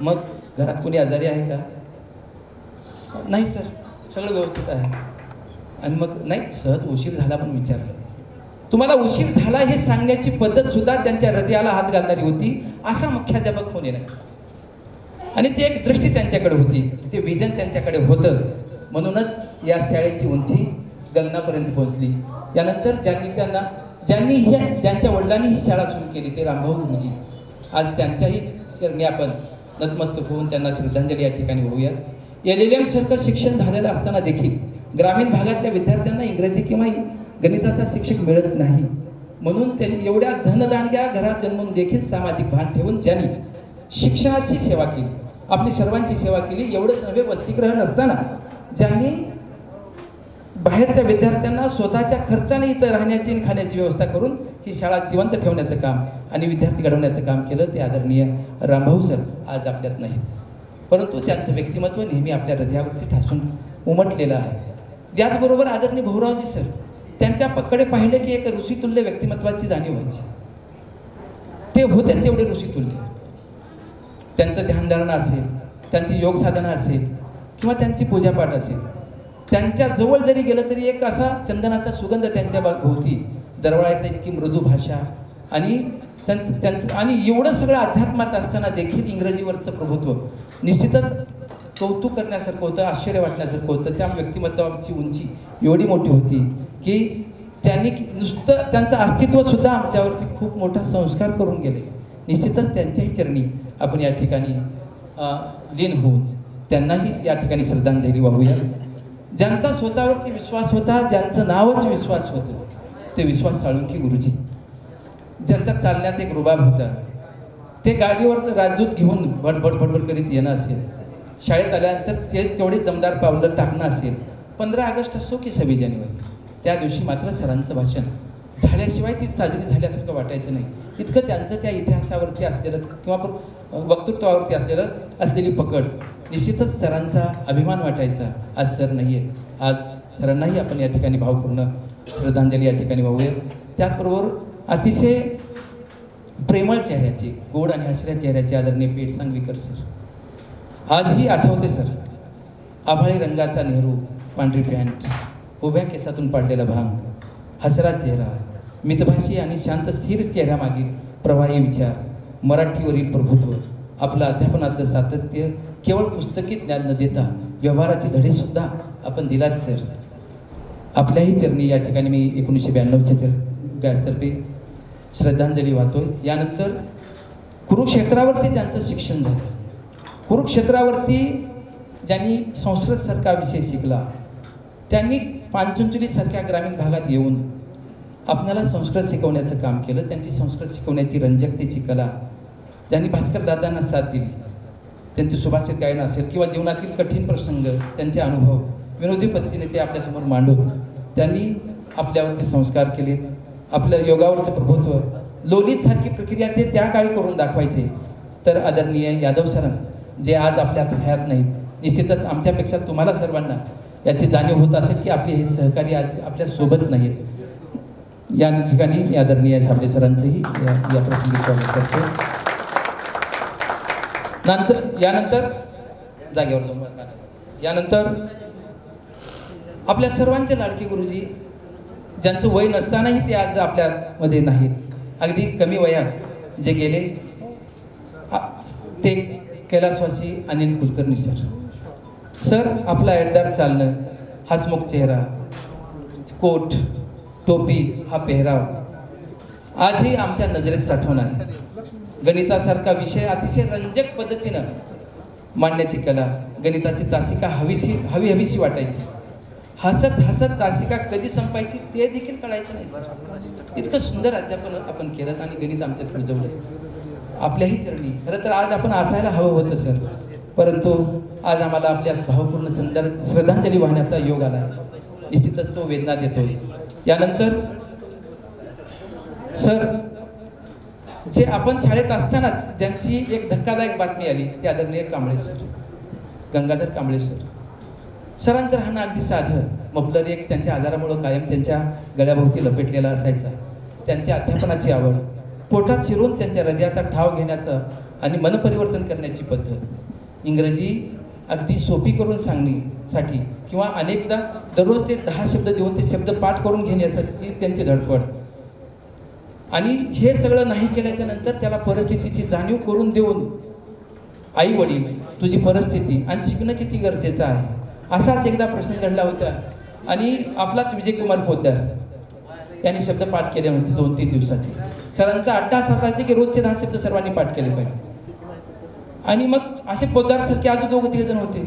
मग घरात कोणी आजारी आहे का? नाही सर, सगळं व्यवस्थित आहे. आणि मग नाही, सहज उशीर झाला पण विचारलं. तुम्हाला उशीर झाला हे सांगण्याची पद्धत सुद्धा त्यांच्या हृदयाला हात घालणारी होती. असा मुख्याध्यापक होणे नाही. आणि ती एक दृष्टी त्यांच्याकडे होती, ते विजन त्यांच्याकडे होतं. म्हणूनच या शाळेची उंची गगनापर्यंत पोहोचली. यानंतर ज्यांच्या वडिलांनी ही शाळा सुरू केली ते रामभाऊ गुरुजी, आज त्यांच्याही चरणी आपण नतमस्तक होऊन त्यांना श्रद्धांजली या ठिकाणी वाहूया. LLM सारखं शिक्षण झालेलं असताना देखील ग्रामीण भागातल्या विद्यार्थ्यांना इंग्रजी किंवा गणिताचा शिक्षक मिळत नाही. म्हणून त्यांनी एवढ्या धनदांडग्या घरात जन्मून देखील सामाजिक भान ठेवून ज्यांनी शिक्षणाची सेवा केली, आपली सर्वांची सेवा केली. एवढंच नव्हे, वसतिगृह नसताना ज्यांनी बाहेरच्या विद्यार्थ्यांना स्वतःच्या खर्चाने इथं राहण्याची आणि खाण्याची व्यवस्था करून ही शाळा जिवंत ठेवण्याचं काम आणि विद्यार्थी घडवण्याचं काम केलं, ते आदरणीय रामभाऊ सर आज आपल्यात नाहीत. परंतु त्यांचं व्यक्तिमत्व नेहमी आपल्या हृदयावरती ठासून उमटलेलं आहे. त्याचबरोबर आदरणीय भाऊरावजी सर, त्यांच्याकडे पाहिले की एक ऋषितुल्य व्यक्तिमत्वाची जाणीव व्हायची. ते होते तेवढे ऋषितुल्य. त्यांचं ध्यानधारणा असेल, त्यांची योग साधना असेल किंवा त्यांची पूजापाठ असेल, त्यांच्या जवळ जरी गेलं तरी एक असा चंदनाचा सुगंध त्यांच्या भोवती दरवळायचा. इतकी मृदू भाषा आणि त्यांचं आणि एवढं सगळं अध्यात्मात असताना देखील इंग्रजीवरचं प्रभुत्व निश्चितच कौतुक करण्यासारखं होतं, आश्चर्य वाटण्यासारखं होतं. त्या व्यक्तिमत्वाची उंची एवढी मोठी होती की त्यांनी नुसतं त्यांचं अस्तित्वसुद्धा आमच्यावरती खूप मोठा संस्कार करून गेले. निश्चितच त्यांच्याही चरणी आपण या ठिकाणी लीन होऊन त्यांनाही या ठिकाणी श्रद्धांजली वाहूया. ज्यांचा स्वतःवरती विश्वास होता, ज्यांचं नावच विश्वास होतं, ते विश्वास साळुंखे गुरुजी. ज्यांच्या चालण्यात एक रुबाब होता, ते गाडीवर राजदूत घेऊन बडबड करीत येणं असेल, शाळेत आल्यानंतर ते तेवढे दमदार पावलं टाकणं असेल, 15 ऑगस्ट असो की 26 जानेवारी, त्या दिवशी मात्र सरांचं भाषण झाल्याशिवाय ती साजरी झाल्यासारखं वाटायचं नाही. इतकं त्यांचं त्या इतिहासावरती असलेलं किंवा वक्तृत्वावरती असलेली पकड, निश्चितच सरांचा अभिमान वाटायचा. आज सर नाही आहे. आज सरांनाही आपण या ठिकाणी भावपूर्ण श्रद्धांजली या ठिकाणी वाहूया. त्याचबरोबर अतिशय प्रेमळ चेहऱ्याचे, गोड आणि हसऱ्या चेहऱ्याचे आदरणीय पेठ सांगवीकर सर, आजही आठवते सर. आभाळी रंगाचा नेहरू, पांढरी पॅन्ट, उभ्या केसातून पाडलेला भांग, हसरा चेहरा, मितभाषी आणि शांत स्थिर चेहऱ्यामागील प्रवाही विचार, मराठीवरील प्रभुत्व, आपलं अध्यापनातलं सातत्य, केवळ पुस्तकी ज्ञान न देता व्यवहाराचे धडेसुद्धा आपण दिलाच सर. आपल्याही चरणी या ठिकाणी मी 1992च्या व्यासतर्फे श्रद्धांजली वाहतोय. यानंतर कुरुक्षेत्रावरती ज्यांचं शिक्षण झालं, कुरुक्षेत्रावरती ज्यांनी संस्कृतसारखा विषय शिकला, त्यांनी पांचुंचुलीसारख्या ग्रामीण भागात येऊन आपणाला संस्कृत शिकवण्याचं काम केलं. त्यांची संस्कृत शिकवण्याची रंजकतेची कला, ज्यांनी भास्कर दादांना साथ दिली, त्यांचे सुभाषित गायन असेल किंवा जीवनातील कठीण प्रसंग, त्यांचे अनुभव विनोदी पद्धतीने ते आपल्यासमोर मांडून त्यांनी आपल्यावरती संस्कार केले. आपल्या योगावरचं प्रभुत्व, लोलितसारखी प्रक्रिया ते त्या काळी करून दाखवायचे. तर आदरणीय यादव सरां, जे आज आपल्या हयात नाहीत, निश्चितच आमच्यापेक्षा तुम्हाला सर्वांना याची जाणीव होत असेल की आपले हे सहकारी आज आपल्या सोबत नाहीत. या ठिकाणी आदरणीय साबळे सरांचंही या प्रसंगी स्वागत करतो. यानंतर जागेवर जाऊन यानंतर आपल्या सर्वांचे लाडके गुरुजी, ज्यांचं वय नसतानाही ते आज आपल्यामध्ये नाहीत, अगदी कमी वयात जे गेले, ते कैलासवासी अनिल कुलकर्णी सर. सर, आपला ऐटदार चालणं, हसमुख चेहरा, कोट टोपी हा पेहराव आजही आमच्या नजरेत साठवून आहे. गणितासारखा विषय अतिशय रंजक पद्धतीनं मांडण्याची कला, गणिताची तासिका हवीशी वाटायची. हसत हसत तासिका कधी संपायची ते देखील कळायचं नाही सर. इतकं सुंदर अध्यापन आपण केलं आणि गणित आमच्यात रुजवलं आपल्याही चरणी. खरं तर आज आपण असायला हवं होतं सर, परंतु आज आम्हाला आपल्या भावपूर्ण सुंदर श्रद्धांजली वाहण्याचा योग आला. निश्चितच तो वेदना देतोय. यानंतर सर, जे आपण शाळेत असतानाच ज्यांची एक धक्कादायक बातमी आली, ते आदरणीय कांबळे सर, गंगाधर कांबळे सर. सरांचं राहणं अगदी साधं, मफलर एक त्यांच्या आजारामुळं कायम त्यांच्या गळ्याभोवती लपेटलेला असायचा. त्यांच्या अध्यापनाची आवड पोटात शिरून त्यांच्या हृदयाचा ठाव घेण्याचं आणि मनपरिवर्तन करण्याची पद्धत, इंग्रजी अगदी सोपी करून सांगण्यासाठी किंवा अनेकदा दररोज ते 10 शब्द देऊन ते शब्द पाठ करून घेण्यासाठी त्यांची धडपड, आणि हे सगळं नाही केल्याच्या नंतर त्याला परिस्थितीची जाणीव करून देऊन आई वडील तुझी परिस्थिती आणि शिकणं किती गरजेचं आहे. असाच एकदा प्रश्न घडला होता आणि आपलाच विजयकुमार पोद्दार यांनी शब्द पाठ केले होते 2-3 दिवसाचे. सरांचा 8 तास असायचे की रोजचे 10 शब्द सर्वांनी पाठ केले पाहिजे. आणि मग असे पोद्दारसारखे अजून 2-3 जण होते.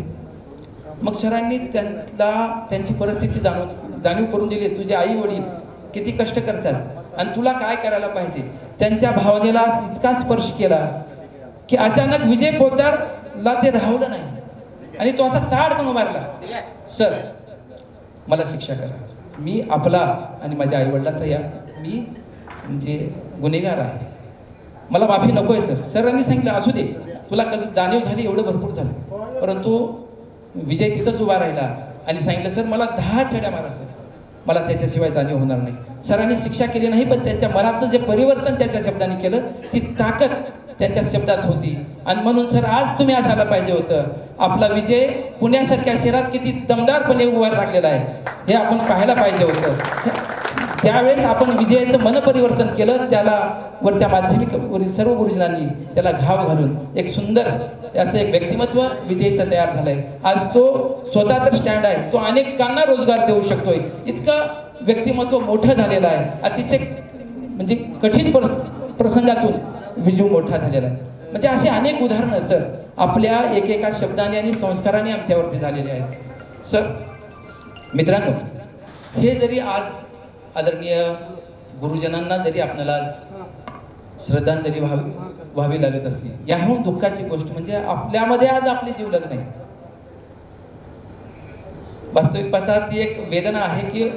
मग सरांनी त्यांची परिस्थिती जाणीव करून दिली. तुझे आई वडील किती कष्ट करतात आणि तुला काय करायला पाहिजे. त्यांच्या भावनेला इतका स्पर्श केला की अचानक विजय पोद्दारला ते राहवलं नाही आणि तो असा ताडकन उभारला, सर मला शिक्षा करा, मी आपला आणि माझ्या आईवडिलाचा मी म्हणजे गुन्हेगार आहे, मला माफी नको आहे सर. सरांनी सांगितलं असू दे, तुला जाणीव झाली एवढं भरपूर झालं. परंतु विजय तिथंच उभा राहिला आणि सांगितलं सर मला 10 छड्या मारा सर, मला त्याच्याशिवाय जाणीव होणार नाही. सरांनी शिक्षा केली नाही, पण त्यांच्या मनाचं जे परिवर्तन त्याच्या शब्दांनी केलं ती ताकद त्यांच्या शब्दात होती. आणि म्हणून सर आज तुम्ही आज आला पाहिजे होतं. आपला विजय पुण्यासारख्या शहरात किती दमदारपणे उभा राखलेला आहे हे आपण पाहायला पाहिजे होतं. ज्यावेळेस आपण विजयाचं मनपरिवर्तन केलं त्याला वरच्या माध्यमिक सर्व गुरुजनांनी त्याला घाव घालून एक सुंदर असं एक व्यक्तिमत्व विजयचं तयार झालंय. आज तो स्वतः तर स्टँड आहे, तो अनेकांना रोजगार देऊ शकतोय, इतकं व्यक्तिमत्व मोठं झालेलं आहे. अतिशय म्हणजे कठीण प्रसंगातून विजू मोठा झालेला आहे. म्हणजे असे अनेक उदाहरणं सर आपल्या एकेका शब्दाने आणि संस्काराने आमच्यावरती झालेले आहेत. सर मित्रांनो, हे जरी आज आदरणीय गुरुजनांना जरी आपल्याला आज श्रद्धांजली व्हावी लागत असली, याहून दुःखाची गोष्ट म्हणजे आपल्यामध्ये आज आपले जीवलग नाही. वास्तविक पाहता ती एक वेदना आहे की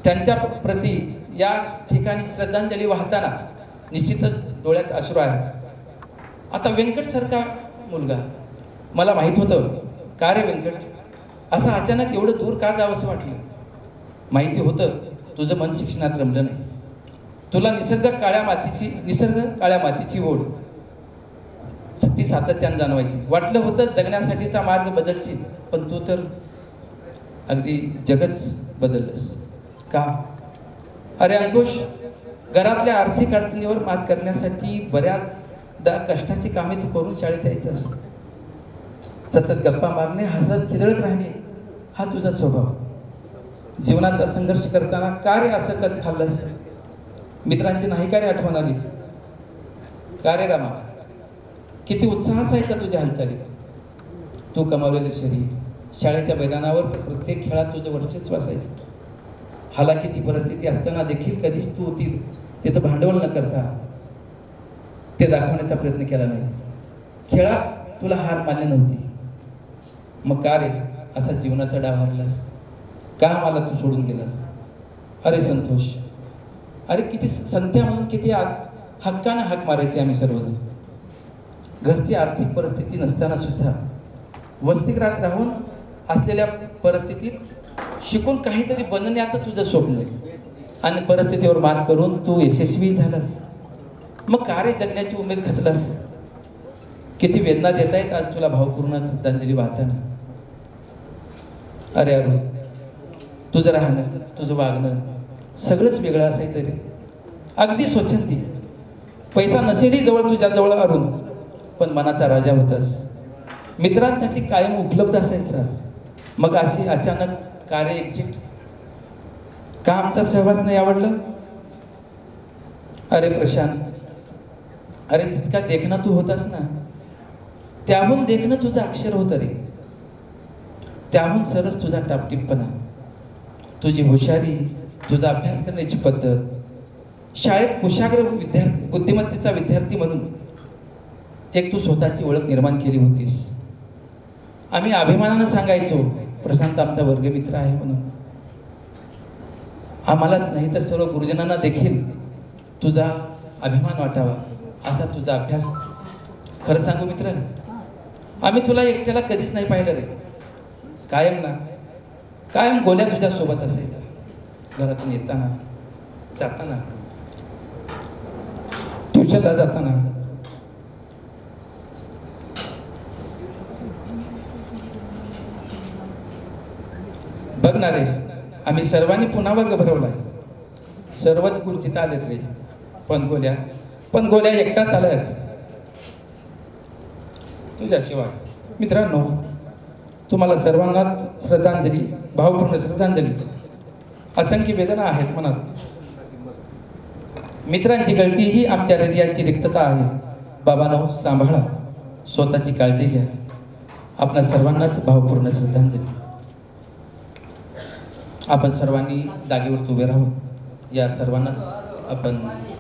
त्यांच्या प्रती या ठिकाणी श्रद्धांजली वाहताना निश्चितच डोळ्यात अश्रू आहे. आता व्यंकट सारखा मुलगा, मला माहित होतं का रे व्यंकट असं अचानक एवढं दूर का जावं असं वाटलं. माहिती होतं तुझं मन शिक्षणात रमलं नाही, तुला निसर्ग काळ्या मातीची ओढ ती सातत्यानं जाणवायची. वाटलं होतं जगण्यासाठीचा मार्ग बदलशील, पण तू तर अगदी जगच बदललंस. का? अरे अंकुश, घरातल्या आर्थिक अडचणीवर मात करण्यासाठी बऱ्याचदा कष्टाची कामे तू करून शाळेत यायचंस. सतत गप्पा मारणे, हसत खिदळत राहणे हा तुझा स्वभाव. जीवनाचा संघर्ष करताना का रे असं कच खाल्लंस? मित्रांची नाही का रे आठवण आली? का रे रामा, किती उत्साह असायचा तुझ्या हालचाली. तू कमावलेलं शरीर, शाळेच्या मैदानावर तर प्रत्येक खेळात तुझं वर्चस्व असायचं. हालाकीची परिस्थिती असताना देखील कधीच तू त्याचं भांडवल न करता ते दाखवण्याचा प्रयत्न केला नाहीस. खेळात तुला हार मान्य नव्हती. मग का रे असा जीवनाचा डाव हरलास? का मला तू सोडून गेलास? अरे संतोष, अरे किती संत्या म्हणून किती हक्कानं हाक मारायची आम्ही सर्वजण. घरची आर्थिक परिस्थिती नसताना सुद्धा वसतिगृहात राहून असलेल्या परिस्थितीत शिकून काहीतरी बनण्याचं तुझं स्वप्न आहे आणि परिस्थितीवर मात करून तू यशस्वी झालास. मग का रे जगण्याची उमेद खचलास? किती वेदना देता येत आज तुला भावपूर्ण श्रद्धांजली वाहताना. अरे अरे, तुझं राहणं, तुझं वागणं सगळंच वेगळं असायचं रे. अगदी स्वच्छंदी, पैसा नसेलही जवळ तुझ्या जवळ अरून, पण मनाचा राजा होतास. मित्रांसाठी कायम उपलब्ध असायचास. मग अशी अचानक कार्य एक्झिट का? आमचा सहवास नाही आवडलं? अरे प्रशांत, अरे जितका देखणा तू होतास ना, त्याहून देखणं तुझं अक्षर होतं रे. त्याहून सरस तुझा टापटिपपणा, तुझी हुशारी, तुझा अभ्यास करण्याची पद्धत, शाळेत कुशाग्र बुद्धिमत्तेचा विद्यार्थी म्हणून एक तू स्वतःची ओळख निर्माण केली होतीस. आम्ही अभिमानानं सांगायचो प्रशांत आमचा वर्गमित्र आहे म्हणून. आम्हालाच नाही तर सर्व गुरुजनांना देखील तुझा अभिमान वाटावा असा तुझा अभ्यास. खरं सांगू मित्र, आम्ही तुला एकट्याला कधीच नाही पाहिलं रे. कायम गोल्या तुझ्या सोबत असायचा. घरातून येताना, जाताना, ट्युशनला जाताना, बघणारे आम्ही सर्वांनी पुन्हा वर्ग भरवलाय. सर्वच खुर्चीत आलेत रे, पण गोल्या एकटाच आलायस तुझ्याशिवाय. मित्रांनो, तुम्हाला सर्वांनाच श्रद्धांजली, भावपूर्ण श्रद्धांजली. असंख्य वेदना आहेत मनात. मित्रांची गळती ही आमच्या हृदयाची रिक्तता आहे. बाबांनो, सांभाळा, स्वतःची काळजी घ्या. आपल्या सर्वांनाच भावपूर्ण श्रद्धांजली. आपण सर्वांनी जागेवर उभे राहू. या सर्वांनाच आपण